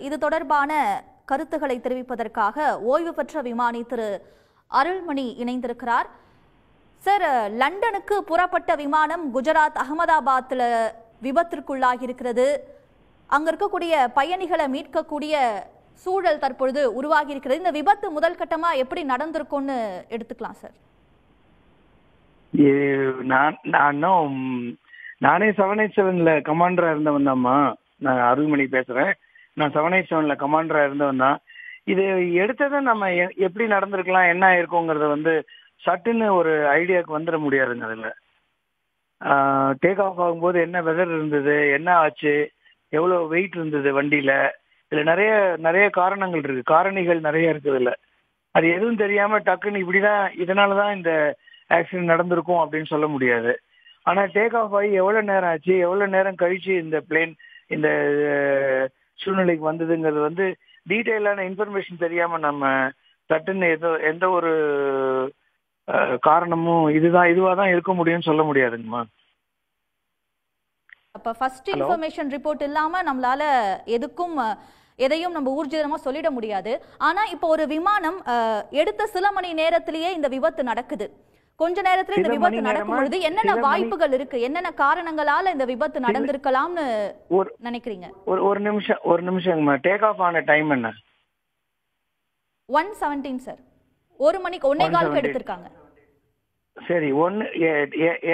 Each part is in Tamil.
இது தொடர்பான கருத்துக்களை தெரிவிப்பதற்காக ஓய்வு பெற்ற விமானி திரு அருள்மணி இணைந்திருக்கிறார். சார், லண்டனுக்கு புறப்பட்ட விமானம் குஜராத் அகமதாபாத்தில் விபத்திற்குள்ளாகி இருக்கிறது. அங்க இருக்கக்கூடிய பயணிகளை மீட்கக்கூடிய சூழல் தற்பொழுது உருவாகி இருக்கிறது. இந்த விபத்து முதல் கட்டமா எப்படி நடந்திருக்கும்னு எடுத்துக்கலாம் சார்? நானே 787ல கமாண்டரா இருந்தவன் தான்மா. நான் அருள்மணி பேசுறேன். நான் 787ல கமாண்டரா இருந்தவன் தான். இது எடுத்ததை நம்ம எப்படி நடந்திருக்கலாம், என்ன இருக்குங்கிறத சட்டுன்னு ஒரு ஐடியாவுக்கு வந்துட முடியாதுங்க. அதில் டேக் ஆஃப் ஆகும்போது என்ன வெதர் இருந்தது, என்ன ஆச்சு, எவ்வளோ வெயிட் இருந்தது வண்டியில், இதில் நிறைய காரணங்கள் இருக்கு, காரணிகள் நிறைய இருக்குது. இல்லை அது எதுவும் தெரியாமல் டக்குன்னு இப்படிதான் இதனால தான் இந்த ஆக்சிடென்ட் நடந்திருக்கும் அப்படின்னு சொல்ல முடியாது. ஆனால் டேக் ஆஃப் ஆகி எவ்வளோ நேரம் ஆச்சு, எவ்வளோ நேரம் கழிச்சு இந்த பிளேன் இந்த சூழ்நிலைக்கு வந்ததுங்கிறது டீட்டெயிலான இன்ஃபர்மேஷன் தெரியாமல் நம்ம சட்டுன்னு எந்த ஒரு காரணமும் இதுவாக தான் இருக்க முடியும்னு சொல்ல முடியாதுங்கம்மா. அப்ப ஃபர்ஸ்ட் இன்ஃபர்மேஷன் ரிப்போர்ட் இல்லாம நம்மளால எதையும் நம்ம ஊர்ஜிதமா சொல்லிட முடியாது. ஆனா இப்போ ஒரு விமானம் எடுத்த சில மணி நேரத்திலேயே இந்த விபத்து நடக்குது. கொஞ்ச நேரத்துல இந்த விபத்து நடக்கும் பொழுது என்னென்ன வாய்ப்புகள் இருக்கு, என்னென்ன காரணங்களால இந்த விபத்து நடந்திருக்கலாம்னு நினைக்கிறீங்க? ஒரு நிமிஷம் டேக் ஆஃப் ஆன டைம் என்ன? 1:17 சார். 1 மணிக்கு 1:15 எடுத்திருக்காங்க. சரி,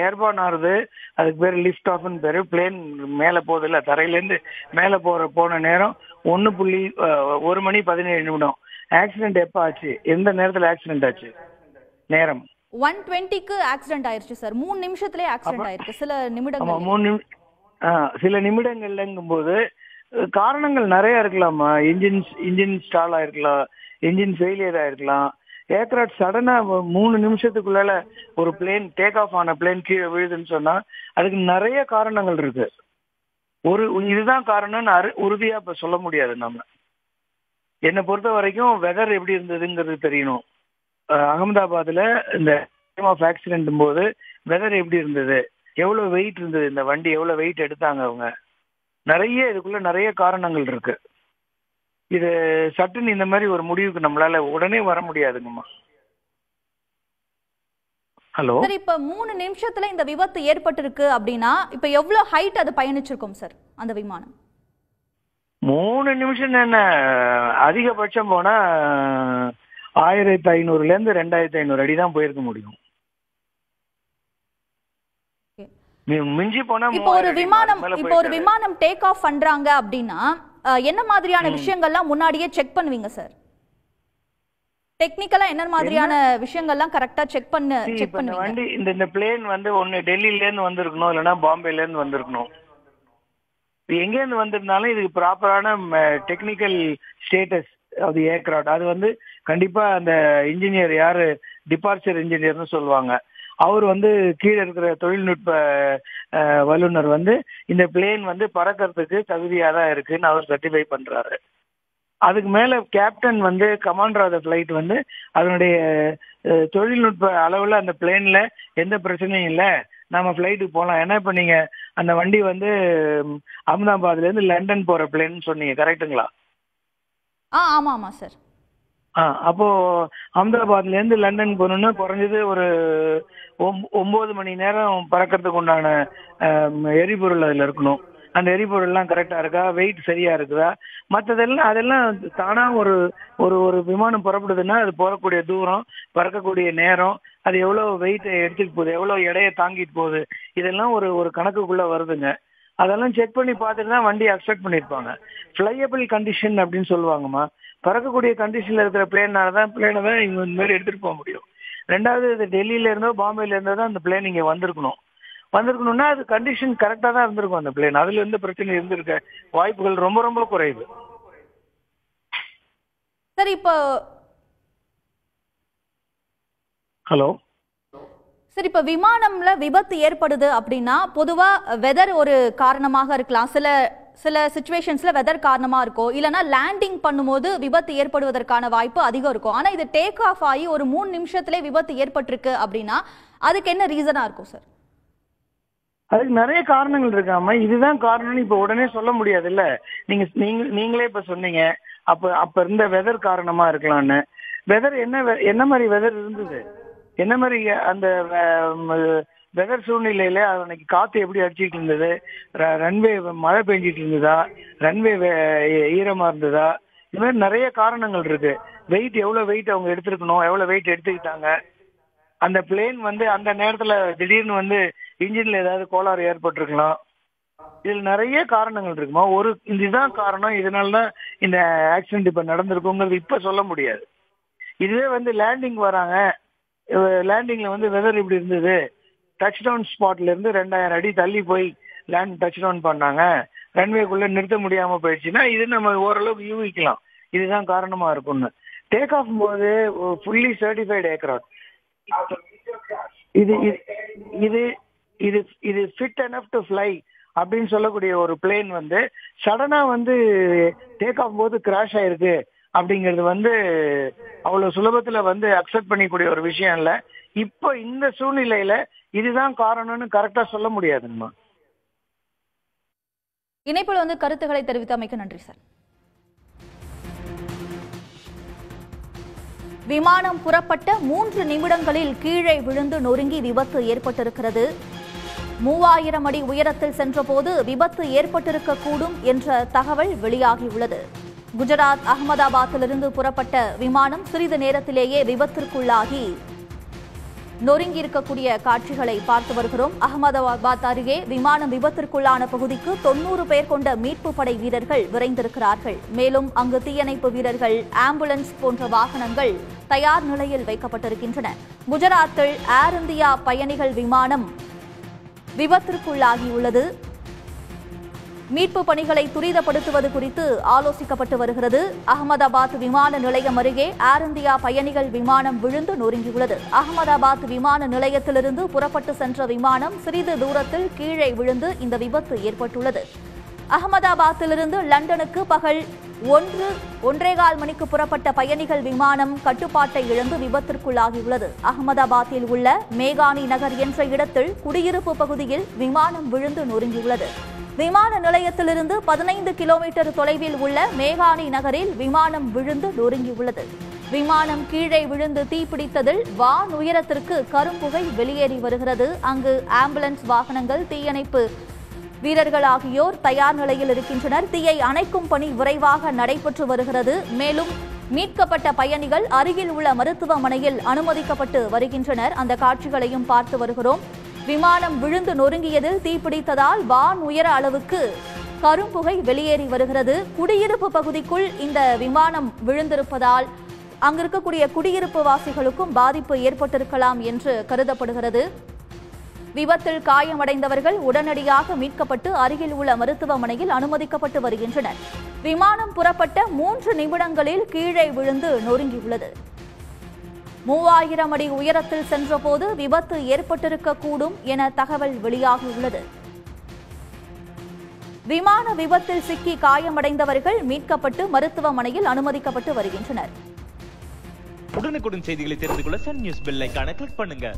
ஏர்பான் ஆறுது, அதுக்கு பேரு லிஃப்ட் ஆஃப்னு பேரு. பிளேன் மேல போகுது இல்ல, தரையிலேருந்து மேல போன நேரம் 1 மணி 17 நிமிடம். ஆக்சிடென்ட் எப்ப ஆச்சு, எந்த நேரத்துல ஆக்சிடென்ட் ஆச்சு? நேரம் 1:20க்கு ஆக்சிடென்ட் ஆயிருச்சு சார். 3 நிமிஷத்துலயே ஆக்சிடென்ட் ஆயிருக்கு. சில நிமிடங்கள்லங்கும் போது காரணங்கள் நிறைய இருக்கலாமா. இன்ஜின் ஸ்டால் ஆயிருக்கலாம், இன்ஜின் ஃபெயிலியர் ஆயிருக்கலாம், ஏர்கிராஃப்ட் சடனா 3 நிமிஷத்துக்குள்ள ஒரு பிளேன் டேக் ஆஃப் ஆன பிளேன் கீழே விழுதுன்னு சொன்னா அதுக்கு நிறைய காரணங்கள் இருக்கு. இதுதான் காரணம்னு உறுதியா இப்ப சொல்ல முடியாது. நம்ம என்னை பொறுத்த வரைக்கும் வெதர் எப்படி இருந்ததுங்கிறது தெரியணும். அகமதாபாத்ல இந்த டைம் ஆஃப் ஆக்சிடென்ட் போது வெதர் எப்படி இருந்தது, எவ்வளவு வெயிட் இருந்தது, இந்த வண்டி எவ்வளவு வெயிட் எடுத்தாங்க அவங்க, இதுக்குள்ள நிறைய காரணங்கள் இருக்கு. இது சட்டுன்னு இந்த மாதிரி ஒரு முடிவுக்கு நம்மளால உடனே வர முடியாதுங்கம்மா. ஹலோ சார், இப்ப 3 நிமிஷத்துல இந்த விபத்து ஏற்பட்டிருக்கு அப்படின்னா இப்ப எவ்வளவு ஹைட் அது பயணிச்சிருக்கும் சார் அந்த விமானம்? 3 நிமிஷம் என்ன, அதிகபட்சம் போனா 1500ல இருந்து 2500 அடி தான் போயிருக்க முடியும். மிஞ்சி போனா இப்போ ஒரு விமானம் டேக் ஆஃப் பண்றாங்க அப்படின்னா என்ன மாதிரியான விஷயங்கள்லாம் முன்னாடியே செக் பண்ணுவீங்க சார்? டெக்னிக்கலா என்ன மாதிரியான விஷயங்கள்லாம் கரெக்டா செக் பண்ணுவீங்க? வண்டி இந்த பிளேன் ஒன்னு டெல்லில இருந்து வந்திருக்கணும், இல்லைன்னா பாம்பேல இருந்து வந்திருக்கணும். எங்க இருந்து வந்திருந்தாலும் இதுக்கு ப்ராப்பரான டெக்னிக்கல் ஸ்டேட்டஸ் அது ஏர்கிராஃப்ட் அது கண்டிப்பா அந்த இன்ஜினியர் யாரு, டிபார்ச்சர் இன்ஜினியர்னு சொல்லுவாங்க, அவர் கீழே இருக்கிற தொழில்நுட்ப வல்லுநர் இந்த பிளேன் பறக்கிறதுக்கு தகுதியா தான் இருக்குன்னு அவர் சர்டிஃபை பண்றாரு. அதுக்கு மேல captain commander of the flight அதனுடைய தொழில்நுட்ப அளவுல அந்த பிளேன்ல எந்த பிரச்சனையும் இல்லை, நம்ம ஃபிளைட்டுக்கு போகலாம். ஏன்னா இப்ப நீங்க அந்த வண்டி அகமதாபாத்ல இருந்து லண்டன் போற பிளேன் சொன்னீங்க, கரெக்டுங்களா? ஆமா சார். அப்போ அகமதாபாத்ல இருந்து லண்டன் போகணும்னா குறைஞ்சது ஒரு 9 மணி நேரம் பறக்கிறதுக்கு உண்டான எரிபொருள் அதுல இருக்கணும். அந்த எரிபொருள்லாம் கரெக்டா இருக்கா, வெயிட் சரியா இருக்குதா, அதெல்லாம் தானா ஒரு விமானம் புறப்படுதுன்னா அது போகக்கூடிய தூரம், பறக்கக்கூடிய நேரம், அது எவ்வளவு வெயிட் எடுத்துட்டு போகுது, எவ்வளவு எடையை தாங்கிட்டு போகுது, இதெல்லாம் ஒரு கணக்குக்குள்ள வருதுங்க. அதெல்லாம் செக் பண்ணி பார்த்துட்டு தான் வண்டி அக்செப்ட் பண்ணியிருப்பாங்க. ஃபிளையபிள் கண்டிஷன் அப்படின்னு சொல்லுவாங்கம்மா. பறக்கக்கூடிய கண்டிஷன்ல இருக்கிற பிளேனை தான் இவங்க இந்த மாதிரி எடுத்துட்டு போக முடியும். ரெண்டாவது, இது டெல்லியில இருந்தோ பாம்பேல இருந்தோ தான் அந்த பிளேன் இங்க வந்திருக்கணும்னா அது கண்டிஷன் கரெக்டா தான் இருந்திருக்கும் அந்த பிளேன். அதுல இருந்து பிரச்சனை இருந்திருக்க வாய்ப்புகள் ரொம்ப ரொம்ப குறைவு. சரி, இப்போ ஹலோ சரி, இப்ப விமானம்ல விபத்து ஏற்படுது அப்படின்னா பொதுவா வெதர் ஒரு காரணமாக இருக்கலாம். சில சிச்சுவேஷன்ஸ்ல வெதர் காரணமா இருக்கும், இல்லைன்னா லேண்டிங் பண்ணும்போது விபத்து ஏற்படுவதற்கான வாய்ப்பு அதிகம் இருக்கும். ஆனா இது டேக் ஆஃப் ஆகி ஒரு 3 நிமிஷத்திலே விபத்து ஏற்பட்டிருக்கு அப்படின்னா அதுக்கு என்ன ரீசனா இருக்கும் சார்? அதுக்கு நிறைய காரணங்கள் இருக்காம, இதுதான் காரணம்னு இப்ப உடனே சொல்ல முடியாது இல்ல. நீங்களே இப்ப சொன்னீங்க, அப்ப இருந்த வெதர் காரணமா இருக்கலாம்னு. வெதர் என்ன மாதிரி வெதர் இருந்தது, என்ன மாதிரி அந்த வெதர் சூழ்நிலையில அன்னைக்கு காத்து எப்படி அடிச்சுட்டு இருந்தது, ரன்வே மழை பெஞ்சிட்டு இருந்ததா, ரன்வே ஈரமா இருந்ததா, இது மாதிரி நிறைய காரணங்கள் இருக்கு. எவ்வளவு வெயிட் அவங்க எடுத்திருக்கணும், எவ்வளவு வெயிட் எடுத்துக்கிட்டாங்க, அந்த பிளேன் அந்த நேரத்துல திடீர்னு இன்ஜின்ல ஏதாவது கோளாறு ஏற்பட்டிருக்கலாம். இதுல நிறைய காரணங்கள் இருக்குமா. இதுதான் காரணம், இதனாலதான் இந்த ஆக்சிடென்ட் இப்ப நடந்திருக்குங்கிறது இப்ப சொல்ல முடியாது. இதுவே லேண்டிங் வராங்க, லேண்டிங்ல வெதர் இப்படி இருந்தது, டச் டவுன் ஸ்பாட்ல இருந்து 2000 அடி தள்ளி போய் டச் டவுன் பண்ணாங்க, ரன்வேக்குள்ள நிறுத்த முடியாம போயிடுச்சுன்னா இது நம்ம ஓரளவுக்கு யூகிக்கலாம் இதுதான் காரணமா இருக்கும்னு. டேக் ஆஃப் போது ஃபுல்லி சர்டிஃபைடு ஏர்கிராஃப்ட், இது இது இது இது ஃபிட் எனஃப் டு ஃப்ளை அப்படின்னு சொல்லக்கூடிய ஒரு பிளேன் சடனா டேக் ஆஃப் போது கிராஷ் ஆயிருக்கு அப்படிங்கிறது அவ்வளவு சுலபத்துல அக்செப்ட் பண்ணிக்கூடிய ஒரு விஷயம் இல்ல. இப்போ இந்த சூழ்நிலையில இதுதான் காரணம்னு கரெக்டா சொல்ல முடியாதுங்கம்மா. இணைப்பில் கருத்துக்களை தெரிவித்தமைக்கு நன்றி சார். விமானம் புறப்பட்ட 3 நிமிடங்களில் கீழே விழுந்து நொறுங்கி விபத்து ஏற்பட்டிருக்கிறது. 3000 அடி உயரத்தில் சென்றபோது விபத்து ஏற்பட்டிருக்கக்கூடும் என்ற தகவல் வெளியாகியுள்ளது. குஜராத் அகமதாபாத்திலிருந்து புறப்பட்ட விமானம் சிறிது நேரத்திலேயே விபத்திற்குள்ளாகி நொறுங்கி இருக்கக்கூடிய காட்சிகளை பார்த்து வருகிறோம். அகமதாபாத் அருகே விமானம் விபத்திற்குள்ளான பகுதிக்கு 90 பேர் கொண்ட மீட்பு படை வீரர்கள் விரைந்திருக்கிறார்கள். மேலும் அங்கு தீயணைப்பு வீரர்கள், ஆம்புலன்ஸ் போன்ற வாகனங்கள் தயார் நிலையில் வைக்கப்பட்டிருக்கின்றன. குஜராத்தில் ஏர் இந்தியா பயணிகள் விமானம் விபத்திற்குள்ளாகியுள்ளது. மீட்பு பணிகளை துரிதப்படுத்துவது குறித்து ஆலோசிக்கப்பட்டு வருகிறது. அகமதாபாத் விமான நிலையம் அருகே ஏர் இந்தியா பயணிகள் விமானம் விழுந்து நொறுங்கியுள்ளது. அகமதாபாத் விமான நிலையத்திலிருந்து புறப்பட்டு சென்ற விமானம் சிறிது தூரத்தில் கீழே விழுந்து இந்த விபத்து ஏற்பட்டுள்ளது. அகமதாபாத்திலிருந்து லண்டனுக்கு பகல் 1:15 மணிக்கு புறப்பட்ட பயணிகள் விமானம் கட்டுப்பாட்டை இழந்து விபத்திற்குள்ளாகியுள்ளது. அகமதாபாத்தில் உள்ள மேகானி நகர் என்ற இடத்தில் குடியிருப்பு பகுதியில் விமானம் விழுந்து நொறுங்கியுள்ளது. விமான நிலையத்திலிருந்து 15 கிலோமீட்டர் தொலைவில் உள்ள மேகானி நகரில் விமானம் விழுந்து நொறுங்கியுள்ளது. விமானம் கீழே விழுந்து தீப்பிடித்ததில் வான் உயரத்திற்கு கரும்புகை வெளியேறி வருகிறது. அங்கு ஆம்புலன்ஸ் வாகனங்கள், தீயணைப்பு வீரர்கள் ஆகியோர் தயார் நிலையில் இருக்கின்றனர். தீயை அணைக்கும் பணி விரைவாக நடைபெற்று வருகிறது. மேலும் மீட்கப்பட்ட பயணிகள் அருகில் உள்ள மருத்துவமனையில் அனுமதிக்கப்பட்டு வருகின்றனர். அந்த காட்சிகளையும் பார்த்து வருகிறோம். விமானம் விழுந்து நொறுங்கியதில் தீப்பிடித்ததால் வான் உயர அளவுக்கு கரும்புகை வெளியேறி வருகிறது. குடியிருப்பு பகுதிக்குள் இந்த விமானம் விழுந்திருப்பதால் அங்கிருக்கக்கூடிய குடியிருப்பு வாசிகளுக்கும் பாதிப்பு ஏற்பட்டிருக்கலாம் என்று கருதப்படுகிறது. விபத்தில் காயமடைந்தவர்கள் உடனடியாக மீட்கப்பட்டு அருகில் உள்ள மருத்துவமனையில் அனுமதிக்கப்பட்டு வருகின்றனர். விமானம் புறப்பட்ட 3 நிமிடங்களில் கீழே விழுந்து நொறுங்கியுள்ளது. 3000 அடி உயரத்தில் சென்றபோது விபத்து ஏற்பட்டிருக்கக்கூடும் என தகவல் வெளியாகியுள்ளது. விமான விபத்தில் சிக்கி காயமடைந்தவர்கள் மீட்கப்பட்டு மருத்துவமனையில் அனுமதிக்கப்பட்டு வருகின்றனர். உடனுக்குடன் செய்திகளை தெரிந்து கொள்ள சன் நியூஸ் பெல் ஐகானை கிளிக் பண்ணுங்க.